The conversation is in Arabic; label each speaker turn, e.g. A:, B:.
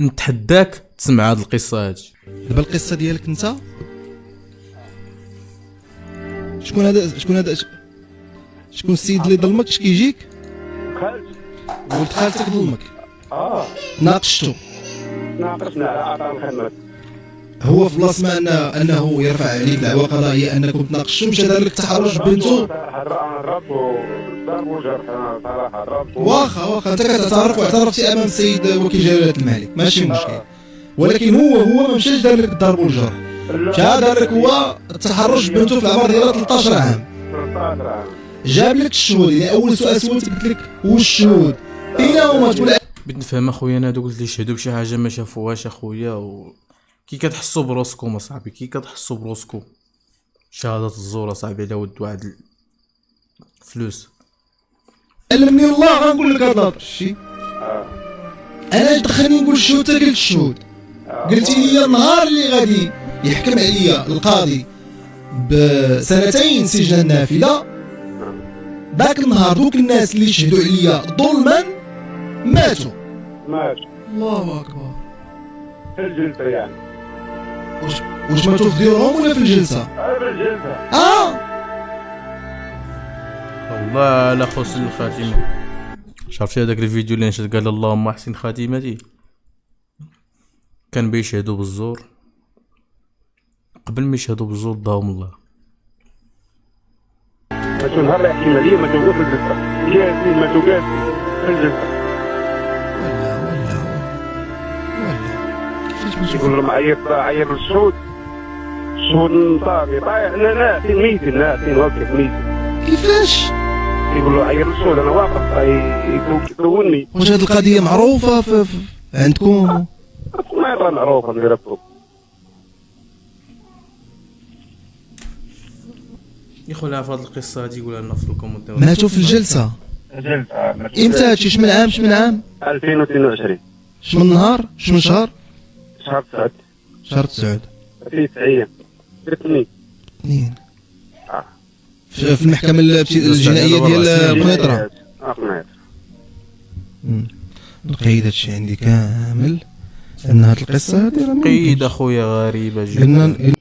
A: نتحداك تسمع هاد القصه هادي.
B: دابا القصه ديالك انت، شكون هذا شكون السيد اللي ظلمك؟ اش كيجيك؟
C: خالتي.
B: ولد خالتك ظلمك؟ ناقشتو؟
C: ناقشنا على عطاء الخدمه.
B: هو في بلاصه ما انه يرفع عليك دعوه قضائيه انكم تناقشتوا، مشى دار لك تحرش بنته؟
C: الرب وضرب وجرح صراحه الرب.
B: واخا انت كتعترف واعترفتي امام السيد وكيل جلاله الملك، ماشي مشكل، ولكن هو ما مشاش دار لك الضرب والجرح، مشى دار لك هو التحرش بنته في العمر ديالها 13 عام.
C: 13 عام.
B: جاب لك الشهود. يعني اول سؤال سولتك قلت لك واش الشهود اين هما؟ تقول
A: بغيت نفهم اخويا، انا هادو قلت لي شهدوا بشي حاجه ما شافوهاش اخويا. كي كتحسوا بروسكم اصاحبي، كي كتحسوا بروسكم شهادة الزور اصاحبي على ود واحد فلوس.
B: علمني الله غنقول لك هذا الشيء. انا دخلني نقول الشهود، تا قلت الشهود. قلتي لي النهار اللي غادي يحكم عليا القاضي بسنتين سجن نافذه، ذاك النهار دوك الناس اللي شهدوا عليا ظلما ماتوا. الله اكبر.
C: في الجلسه يعني.
B: واش ماتوا في ديورهم ولا في الجلسه؟
C: في الجلسه.
A: والله على حسن الخاتمه. شفتي هذاك الفيديو اللي نشد قال اللهم احسن خاتمتي؟ كان بيشهدوا بالزور، قبل ما يشهدوا بالزور داهم الله.
C: ماتوا نهار الاحتماليه، ماتوا في الجلسه، جالسين ماتوا جالسين في الجلسه. يقول لهم عير الشهود صافي طايح. لا فين ميتين، لا فين واقف ميتين.
B: كيفاش؟
C: يقول له عير الشهود، انا واقف يطولني.
B: واش هاد القضيه معروفه في عندكم؟
C: ما يبغى معروفه اللي ربطو.
A: يا خويا في هاد القصه هادي يقولها لنا في الكومنتات.
B: ماتوا في الجلسه. امتى هادشي؟ شمن عام؟
C: 2022.
B: شمن نهار؟ شمن شهر؟
C: شهر 9.
B: شهر 9
C: في 9 2.
B: في المحكمة الجنائية ديال قنيطرة. نقيد هادشي عندي كامل، ان هاد القصة هادي راه
A: قيد اخويا غريبة جدا.
B: قلنا